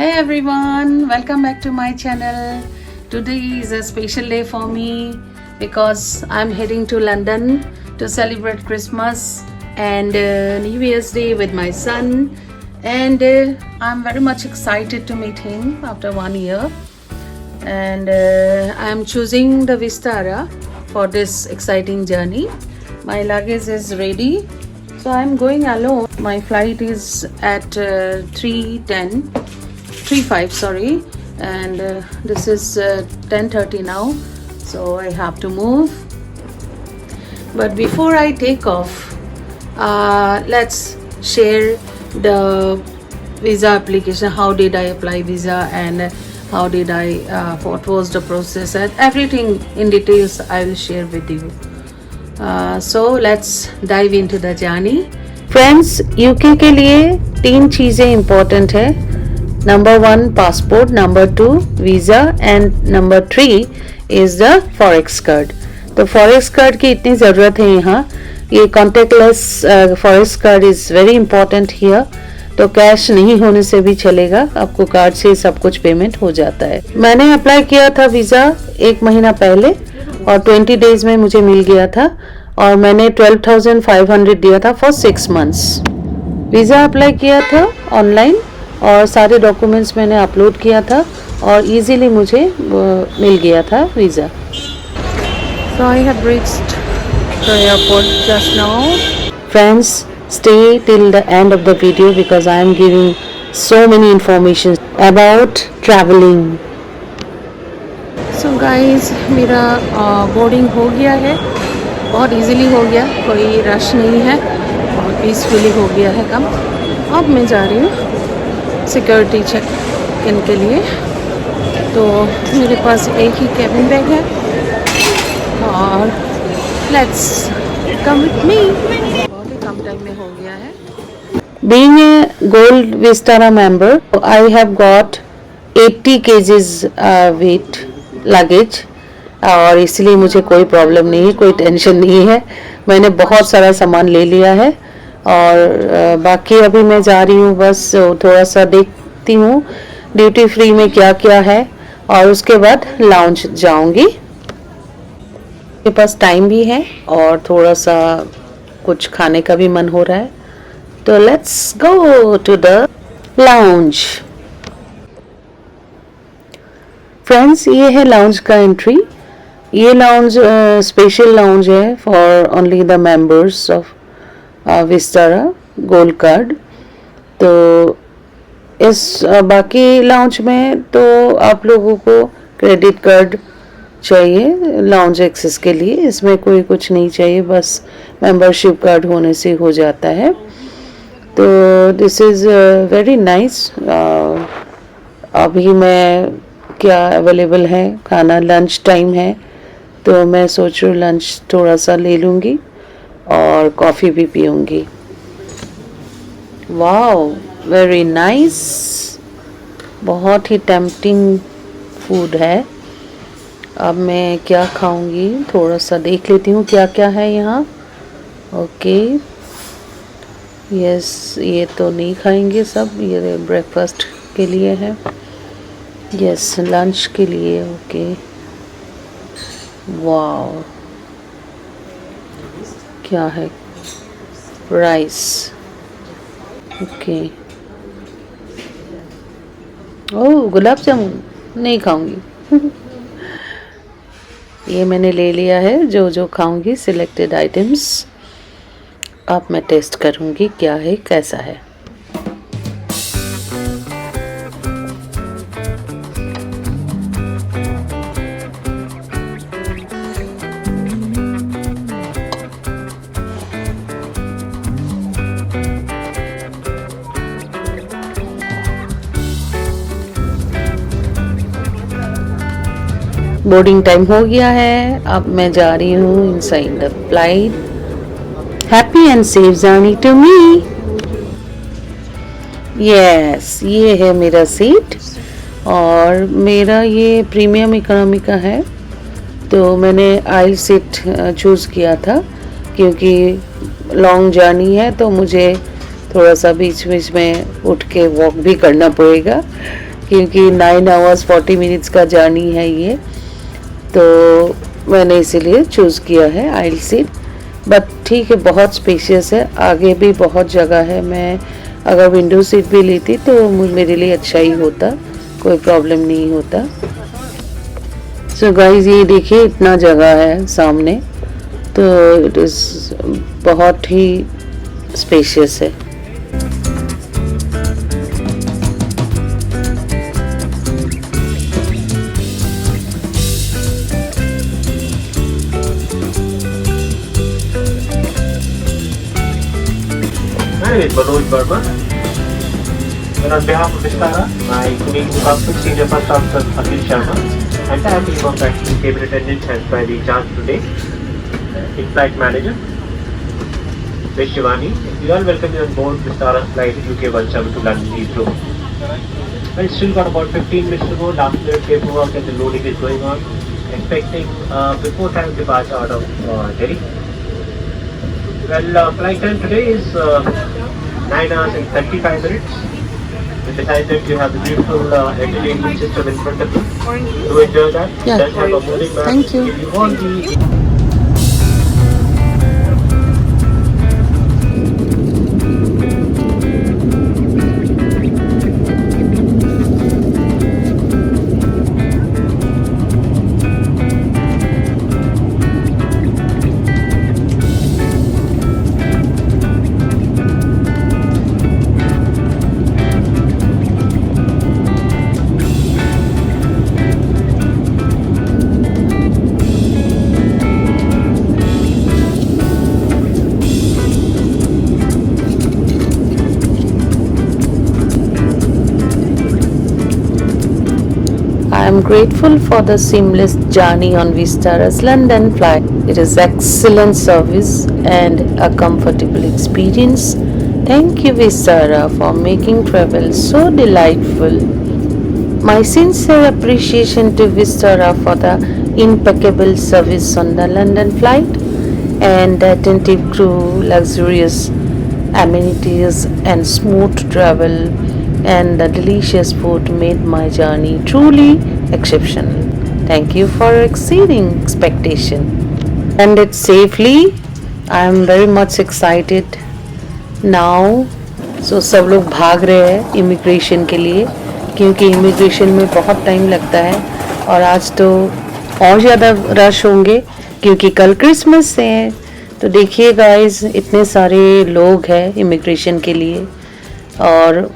Hey everyone, welcome back to my channel. Today is a special day for me because I'm heading to London to celebrate Christmas and New Year's Day with my son, and I'm very much excited to meet him after 1 year, and I'm choosing the Vistara for this exciting journey. My luggage is ready, so I'm going alone. My flight is at 3:5, sorry, and this is 10:30 now, so I have to move. But before I take off, let's share the visa application. How did I apply visa and how did I what was the process, and everything in details I will share with you. So let's dive into the journey. Friends, UK के लिए 3 चीज़ें important है. Number 1 passport, number 2 visa and number 3 is the Forex card. तो Forex card की इतनी ज़रूरत है यहाँ. ये contactless Forex card is very important here. तो कैश नहीं होने से भी चलेगा, आपको कार्ड से सब कुछ पेमेंट हो जाता है. मैंने अप्लाई किया था वीज़ा 1 महीना पहले और 20 डेज में मुझे मिल गया था और मैंने 12,500 दिया था फॉर 6 मंथ्स. वीज़ा अप्लाई किया था ऑनलाइन और सारे डॉक्यूमेंट्स मैंने अपलोड किया था और इजीली मुझे मिल गया था visa. So I have reached the airport just now. Friends, stay till the end of the video because I am giving so many information about traveling. So guys, मेरा boarding हो गया है, बहुत इजीली हो गया, कोई रश नहीं है और पीसफुली हो गया है काम. अब मैं जा रही हूँ सिक्योरिटी चेक इन के लिए. तो मेरे पास एक ही कैबिन बैग है और लेट्स कम विथ मी. बहुत ही कम टाइम में हो गया है. Being a Gold Vistara member, I have got 80 kgs weight luggage और इसलिए मुझे कोई प्रॉब्लम नहीं है, कोई टेंशन नहीं है. मैंने बहुत सारा सामान ले लिया है और बाकी अभी मैं जा रही हूँ, बस थोड़ा सा देखती हूँ ड्यूटी फ्री में क्या क्या है और उसके बाद लाउंज जाऊंगी. मेरे पास टाइम भी है और थोड़ा सा कुछ खाने का भी मन हो रहा है, तो let's go to the lounge. Friends, ये है लाउंज का एंट्री. ये लाउंज स्पेशल लाउंज है for only the members of Vistara gold card. तो इस बाकी लाउंज में तो आप लोगों को क्रेडिट कार्ड चाहिए लाउंज एक्सेस के लिए. इसमें कोई कुछ नहीं चाहिए, बस मेंबरशिप कार्ड होने से हो जाता है. तो दिस इज़ वेरी नाइस. अभी मैं क्या अवेलेबल है, खाना लंच टाइम है, तो मैं सोच रही हूँ लंच थोड़ा सा ले लूँगी और कॉफ़ी भी पीऊँगी. Wow, very nice. बहुत ही टेम्पटिंग फूड है. अब मैं क्या खाऊंगी, थोड़ा सा देख लेती हूँ क्या क्या है यहाँ. ओके, यस, ये तो नहीं खाएंगे सब, ये ब्रेकफास्ट के लिए है. यस, लंच के लिए. ओके, वाओ, क्या है, राइस. ओके, ओह, गुलाब जामुन नहीं खाऊंगी. ये मैंने ले लिया है जो जो खाऊंगी, सिलेक्टेड आइटम्स. अब मैं टेस्ट करूंगी क्या है, कैसा है. बोर्डिंग टाइम हो गया है. अब मैं जा रही हूँ inside the flight. Happy and safe journey to me. Yes, ये है मेरा सीट और मेरा ये प्रीमियम इकोनॉमी का है. तो मैंने आइल सीट चूज़ किया था क्योंकि लॉन्ग जर्नी है, तो मुझे थोड़ा सा बीच बीच में उठ के वॉक भी करना पड़ेगा. क्योंकि 9 hours 40 minutes का जर्नी है ये, तो मैंने इसीलिए चूज़ किया है आइल सीट। बट ठीक है, बहुत स्पेशियस है, आगे भी बहुत जगह है। मैं अगर विंडो सीट भी लेती तो मेरे लिए अच्छा ही होता, कोई प्रॉब्लम नहीं होता। सो गाइस, ये देखिए इतना जगह है सामने, तो इट इज़ बहुत ही स्पेशियस है। My name is Manoj Verma, and on behalf of Vistara, my colleague Mukafik, Senior First Officer Akhil Sharma, and the team of taxi cabin attendants has by the chance today, in-flight manager, Ms. Shivani. We all welcome you on board Vistara's flight UK 17 to London Heathrow. Well, still got about 15 minutes to go. Last minute paperwork and the loading is going on. Expecting before time departure out of Delhi. Well, flight time today is 9 hours and 35 minutes. And besides that, you have the beautiful entertainment system in front of you. Do enjoy that. Yeah. It does have a moving map. Thank you. If you want the I am grateful for the seamless journey on Vistara's London flight. It is excellent service and a comfortable experience. Thank you, Vistara, for making travel so delightful. My sincere appreciation to Vistara for the impeccable service on the London flight and the attentive crew, luxurious amenities, and smooth travel, and the delicious food made my journey truly exceptional. Thank you for exceeding expectation. Landed safely. I am very much excited now. So सब लोग भाग रहे हैं immigration के लिए, क्योंकि immigration में बहुत टाइम लगता है, और आज तो और ज़्यादा रश होंगे क्योंकि कल क्रिसमस है। तो देखिए गाइस, इतने सारे लोग हैं इमिग्रेशन के लिए, और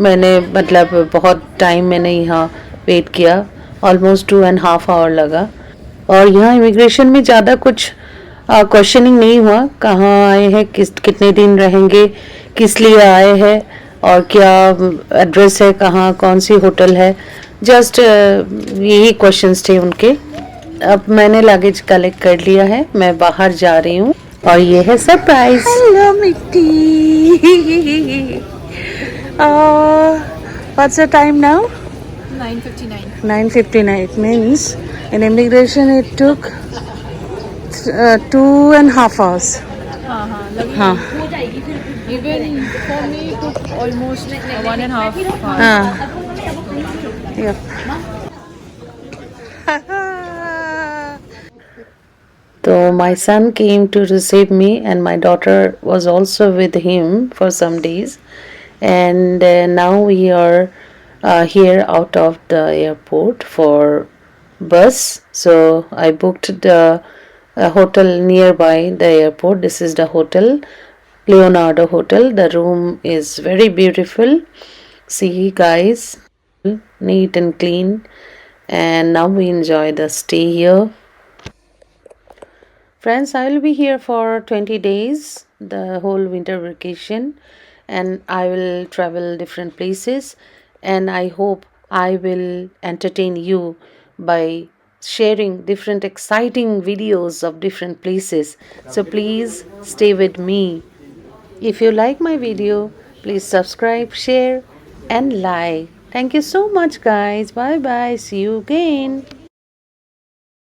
मैंने मतलब बहुत टाइम मैंने यहाँ वेट किया, ऑलमोस्ट 2.5 आवर लगा। और यहाँ इमिग्रेशन में ज़्यादा कुछ क्वेश्चनिंग नहीं हुआ, कहाँ आए हैं, कितने दिन रहेंगे, किस लिए आए हैं, और क्या एड्रेस है, कहाँ कौन सी होटल है, जस्ट यही क्वेश्चंस थे उनके। अब मैंने लगेज कलेक्ट कर लिया है, मैं बाहर जा रही हूँ, और ये है सरप्राइज। हेलो मिट्टी। What's the time now? 9:59. 9:59. It means in immigration it took 2.5 hours. हाँ. Even for me it took almost 1.5 hours. हाँ. Yep. So my son came to receive me, and my daughter was also with him for some days, and now we are here out of the airport for bus. So I booked the hotel nearby the airport. This is the hotel, Leonardo Hotel. The room is very beautiful. See guys, neat and clean, and now we enjoy the stay here. Friends, I will be here for 20 days, the whole winter vacation, and I will travel different places, and I hope I will entertain you by sharing different exciting videos of different places. So please stay with me. If you like my video, please subscribe, share, and like. Thank you so much guys. Bye bye. See you again.